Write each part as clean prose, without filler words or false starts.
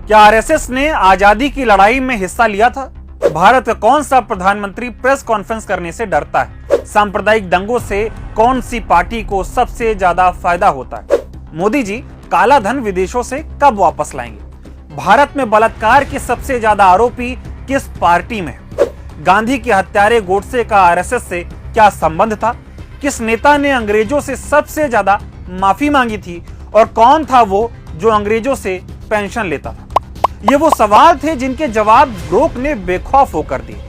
क्या आरएसएस ने आजादी की लड़ाई में हिस्सा लिया था? भारत का कौन सा प्रधानमंत्री प्रेस कॉन्फ्रेंस करने से डरता है? सांप्रदायिक दंगों से कौन सी पार्टी को सबसे ज्यादा फायदा होता है? मोदी जी काला धन विदेशों से कब वापस लाएंगे? भारत में बलात्कार के सबसे ज्यादा आरोपी किस पार्टी में है? गांधी के हत्यारे गोडसे का आरएसएस से क्या संबंध था? किस नेता ने अंग्रेजों से सबसे ज्यादा माफी मांगी थी और कौन था वो जो अंग्रेजों से पेंशन लेता था? ये वो सवाल थे जिनके जवाब ग्रोक ने बेखौफ होकर दिए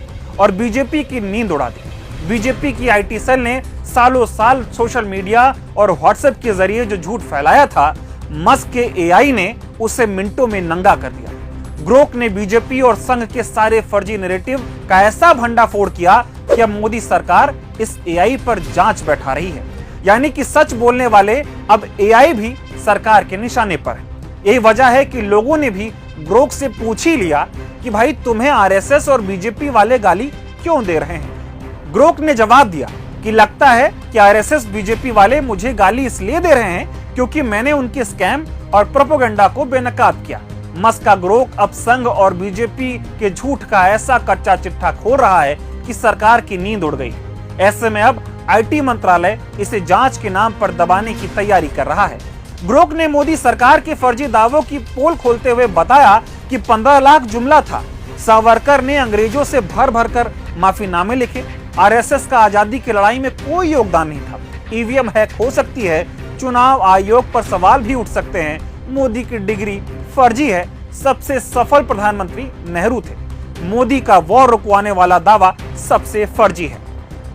और बीजेपी की नींद उड़ा दी। बीजेपी की आईटी सेल ने सालों साल सोशल मीडिया और व्हाट्सएप के जरिए जो झूठ फैलाया था, मस्क के एआई ने उसे मिनटों में नंगा कर दिया। ग्रोक ने बीजेपी और संघ के सारे फर्जी नैरेटिव का ऐसा भंडाफोड़ किया कि अब मोदी सरकार इस एआई पर जांच बैठा रही है। यानी कि सच बोलने वाले अब एआई भी सरकार के निशाने पर है। यही वजह है कि लोगों ने भी ग्रोक से पूछ ही लिया कि भाई तुम्हें आरएसएस और बीजेपी वाले गाली क्यों दे रहे हैं? ग्रोक ने जवाब दिया कि लगता है कि आरएसएस बीजेपी वाले मुझे गाली इसलिए दे रहे हैं क्योंकि मैंने उनके स्कैम और प्रोपेगेंडा को बेनकाब किया। मस्क का ग्रोक अब संघ और बीजेपी के झूठ का ऐसा कच्चा चिट्ठा खोल रहा है कि सरकार की नींद उड़ गई। ऐसे में अब आईटी मंत्रालय इसे जांच के नाम पर दबाने की तैयारी कर रहा है। ग्रोक ने मोदी सरकार के फर्जी दावों की पोल खोलते हुए बताया कि 15 लाख जुमला था। सावरकर ने अंग्रेजों से भर भर कर माफीनामे लिखे। आरएसएस का आजादी की लड़ाई में कोई योगदान नहीं था। ईवीएम हैक हो सकती है, चुनाव आयोग पर सवाल भी उठ सकते हैं, मोदी की डिग्री फर्जी है, सबसे सफल प्रधानमंत्री नेहरू थे, मोदी का वॉर रुकवाने वाला दावा सबसे फर्जी है।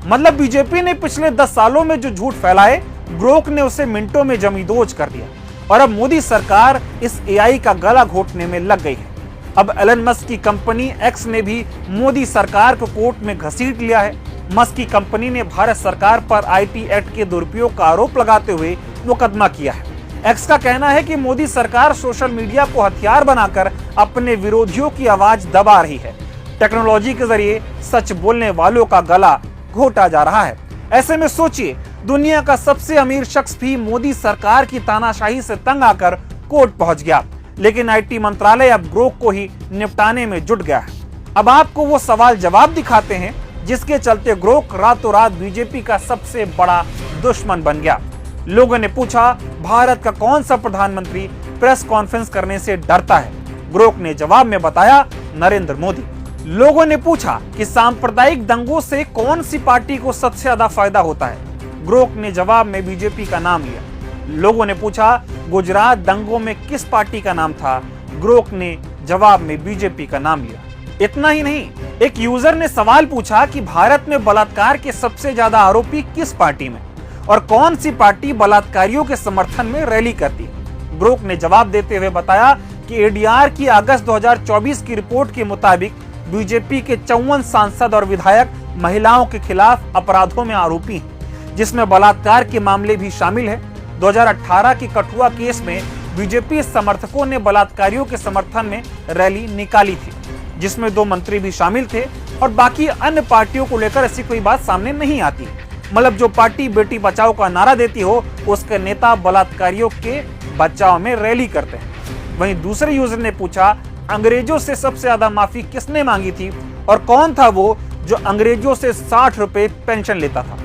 मतलब बीजेपी ने पिछले 10 सालों में जो झूठ फैलाए, ग्रोक ने उसे मिनटों में जमींदोज कर दिया और अब मोदी सरकार इस एआई का गला घोटने में लग गई है। अब एलन मस्क की कंपनी एक्स ने भी मोदी सरकार को कोर्ट में घसीट लिया है। मस्क की कंपनी ने भारत सरकार पर आईटी एक्ट के दुरुपयोग का आरोप लगाते हुए मुकदमा किया है। एक्स का कहना है कि मोदी सरकार सोशल मीडिया को हथियार बनाकर अपने विरोधियों की आवाज दबा रही है। टेक्नोलॉजी के जरिए सच बोलने वालों का गला घोटा जा रहा है। ऐसे में सोचिए, दुनिया का सबसे अमीर शख्स भी मोदी सरकार की तानाशाही से तंग आकर कोर्ट पहुंच गया, लेकिन आईटी मंत्रालय अब ग्रोक को ही निपटाने में जुट गया है। अब आपको वो सवाल जवाब दिखाते हैं जिसके चलते ग्रोक रातों रात बीजेपी का सबसे बड़ा दुश्मन बन गया। लोगों ने पूछा, भारत का कौन सा प्रधानमंत्री प्रेस कॉन्फ्रेंस करने से डरता है? ग्रोक ने जवाब में बताया, नरेंद्र मोदी। लोगों ने पूछा कि सांप्रदायिक दंगों से कौन सी पार्टी को सबसे ज्यादा फायदा होता है? ग्रोक ने जवाब में बीजेपी का नाम लिया। लोगों ने पूछा, गुजरात दंगों में किस पार्टी का नाम था? ग्रोक ने जवाब में बीजेपी का नाम लिया। इतना ही नहीं, एक यूजर ने सवाल पूछा कि भारत में बलात्कार के सबसे ज्यादा आरोपी किस पार्टी में और कौन सी पार्टी बलात्कारियों के समर्थन में रैली करती है? ग्रोक ने जवाब देते हुए बताया कि एडीआर की अगस्त 2024 की रिपोर्ट के मुताबिक बीजेपी के 54 सांसद और विधायक महिलाओं के खिलाफ अपराधों में आरोपी हैं, जिसमें बलात्कार के मामले भी शामिल है। 2018 के कठुआ केस में बीजेपी समर्थकों ने बलात्कारियों के समर्थन में रैली निकाली थी, जिसमें 2 मंत्री भी शामिल थे और बाकी अन्य पार्टियों को लेकर ऐसी कोई बात सामने नहीं आती। मतलब जो पार्टी बेटी बचाओ का नारा देती हो, उसके नेता बलात्कारियों के बचाव में रैली करते हैं। वहीं दूसरे यूजर ने पूछा, अंग्रेजों से सबसे ज्यादा माफी किसने मांगी थी और कौन था वो जो अंग्रेजों से 60 रुपए पेंशन लेता था?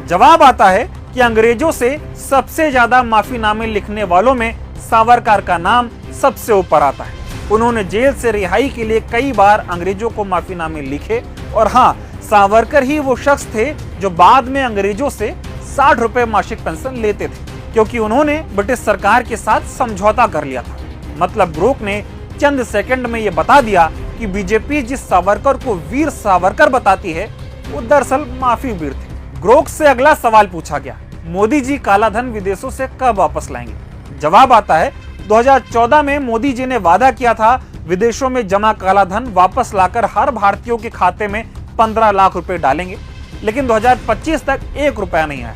जवाब आता है कि अंग्रेजों से सबसे ज्यादा माफीनामे लिखने वालों में सावरकर का नाम सबसे ऊपर आता है। उन्होंने जेल से रिहाई के लिए कई बार अंग्रेजों को माफीनामे लिखे और हाँ, सावरकर ही वो शख्स थे जो बाद में अंग्रेजों से 60 रुपए मासिक पेंशन लेते थे, क्योंकि उन्होंने ब्रिटिश सरकार के साथ समझौता कर लिया था। मतलब ग्रोक ने चंद सेकंड में ये बता दिया कि बीजेपी जिस सावरकर को वीर सावरकर बताती है, वो दरअसल माफी वीर थे। ग्रोक से अगला सवाल पूछा गया, मोदी जी काला धन विदेशों से कब वापस लाएंगे? जवाब आता है, 2014 में मोदी जी ने वादा किया था विदेशों में जमा काला धन वापस लाकर हर भारतीयों के खाते में 15 लाख रुपए डालेंगे, लेकिन 2025 तक 1 रुपया नहीं आया।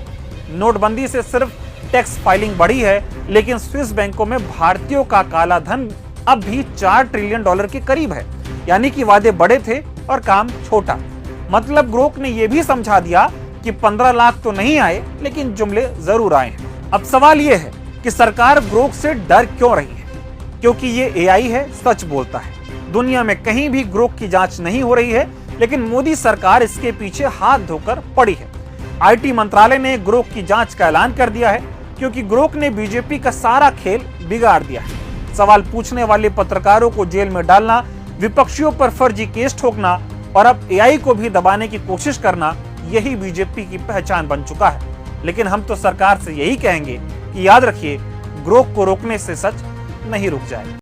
नोटबंदी से सिर्फ टैक्स फाइलिंग बढ़ी है, लेकिन स्विस बैंकों में भारतीयों का काला धन अब भी $4 ट्रिलियन के करीब है। यानी कि वादे बड़े थे और काम छोटा। मतलब ग्रोक ने यह भी समझा दिया कि 15 लाख तो नहीं आए, लेकिन जुमले जरूर आए हैं। अब सवाल यह है कि सरकार ग्रोक से डर क्यों रही है? क्योंकि ये एआई है, सच बोलता है। दुनिया में कहीं भी ग्रोक की जांच नहीं हो रही है, लेकिन मोदी सरकार इसके पीछे हाथ धोकर पड़ी है। आईटी मंत्रालय ने ग्रोक की जांच का ऐलान कर दिया है, क्योंकि ग्रोक ने बीजेपी का सारा खेल बिगाड़ दिया है। सवाल पूछने वाले पत्रकारों को जेल में डालना, विपक्षियों पर फर्जी केस ठोकना और अब एआई को भी दबाने की कोशिश करना, यही बीजेपी की पहचान बन चुका है। लेकिन हम तो सरकार से यही कहेंगे कि याद रखिए, ग्रोक को रोकने से सच नहीं रुक जाए।